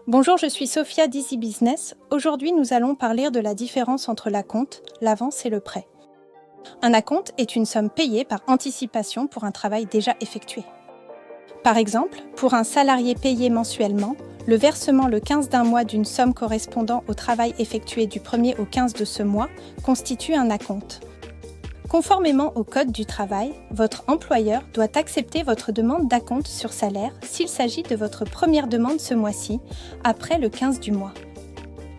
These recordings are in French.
Bonjour, je suis Sophia d'Easy Business. Aujourd'hui, nous allons parler de la différence entre l'acompte, l'avance et le prêt. Un acompte est une somme payée par anticipation pour un travail déjà effectué. Par exemple, pour un salarié payé mensuellement, le versement le 15 d'un mois d'une somme correspondant au travail effectué du 1er au 15 de ce mois constitue un acompte. Conformément au Code du travail, votre employeur doit accepter votre demande d'acompte sur salaire s'il s'agit de votre première demande ce mois-ci, après le 15 du mois.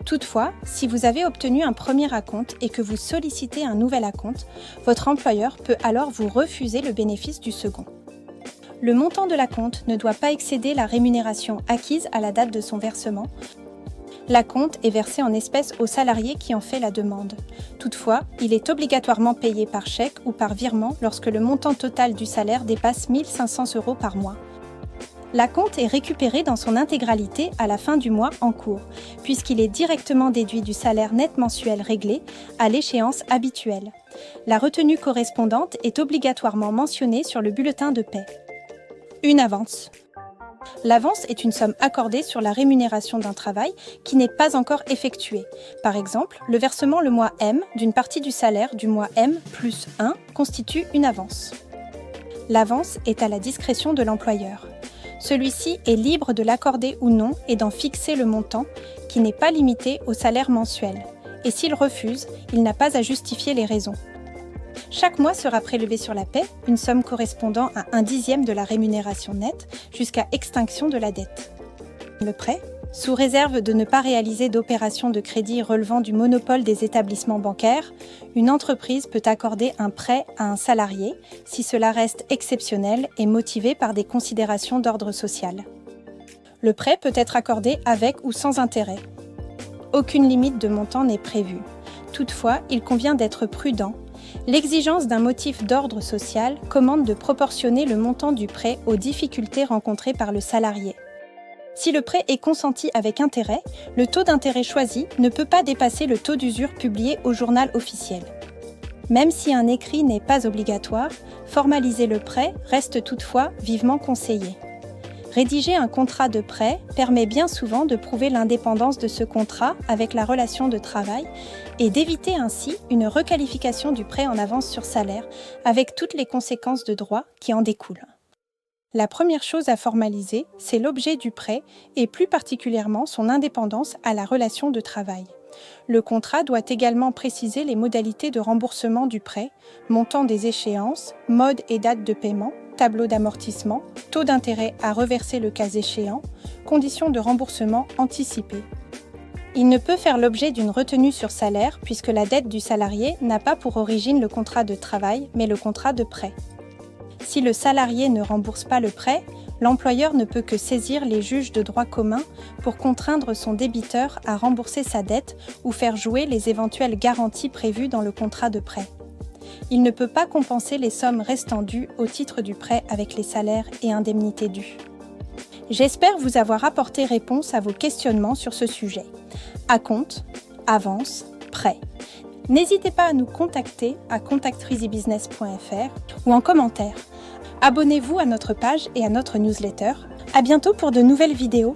Toutefois, si vous avez obtenu un premier acompte et que vous sollicitez un nouvel acompte, votre employeur peut alors vous refuser le bénéfice du second. Le montant de l'acompte ne doit pas excéder la rémunération acquise à la date de son versement. L'acompte est versé en espèces aux salariés qui en fait la demande. Toutefois, il est obligatoirement payé par chèque ou par virement lorsque le montant total du salaire dépasse 1 500 € par mois. L'acompte est récupéré dans son intégralité à la fin du mois en cours, puisqu'il est directement déduit du salaire net mensuel réglé à l'échéance habituelle. La retenue correspondante est obligatoirement mentionnée sur le bulletin de paie. Une avance. L'avance est une somme accordée sur la rémunération d'un travail qui n'est pas encore effectué. Par exemple, le versement le mois M d'une partie du salaire du mois M plus 1 constitue une avance. L'avance est à la discrétion de l'employeur. Celui-ci est libre de l'accorder ou non et d'en fixer le montant, qui n'est pas limité au salaire mensuel. Et s'il refuse, il n'a pas à justifier les raisons. Chaque mois sera prélevé sur la paie une somme correspondant à 1/10 de la rémunération nette jusqu'à extinction de la dette. Le prêt, sous réserve de ne pas réaliser d'opérations de crédit relevant du monopole des établissements bancaires, une entreprise peut accorder un prêt à un salarié si cela reste exceptionnel et motivé par des considérations d'ordre social. Le prêt peut être accordé avec ou sans intérêt. Aucune limite de montant n'est prévue. Toutefois, il convient d'être prudent. L'exigence d'un motif d'ordre social commande de proportionner le montant du prêt aux difficultés rencontrées par le salarié. Si le prêt est consenti avec intérêt, le taux d'intérêt choisi ne peut pas dépasser le taux d'usure publié au journal officiel. Même si un écrit n'est pas obligatoire, formaliser le prêt reste toutefois vivement conseillé. Rédiger un contrat de prêt permet bien souvent de prouver l'indépendance de ce contrat avec la relation de travail et d'éviter ainsi une requalification du prêt en avance sur salaire avec toutes les conséquences de droit qui en découlent. La première chose à formaliser, c'est l'objet du prêt et plus particulièrement son indépendance à la relation de travail. Le contrat doit également préciser les modalités de remboursement du prêt, montant des échéances, mode et date de paiement, tableau d'amortissement, taux d'intérêt à reverser le cas échéant, conditions de remboursement anticipées. Il ne peut faire l'objet d'une retenue sur salaire puisque la dette du salarié n'a pas pour origine le contrat de travail mais le contrat de prêt. Si le salarié ne rembourse pas le prêt, l'employeur ne peut que saisir les juges de droit commun pour contraindre son débiteur à rembourser sa dette ou faire jouer les éventuelles garanties prévues dans le contrat de prêt. Il ne peut pas compenser les sommes restant dues au titre du prêt avec les salaires et indemnités dues. J'espère vous avoir apporté réponse à vos questionnements sur ce sujet. Acompte, avance, prêt. N'hésitez pas à nous contacter à contact@easybusiness.fr ou en commentaire. Abonnez-vous à notre page et à notre newsletter. À bientôt pour de nouvelles vidéos.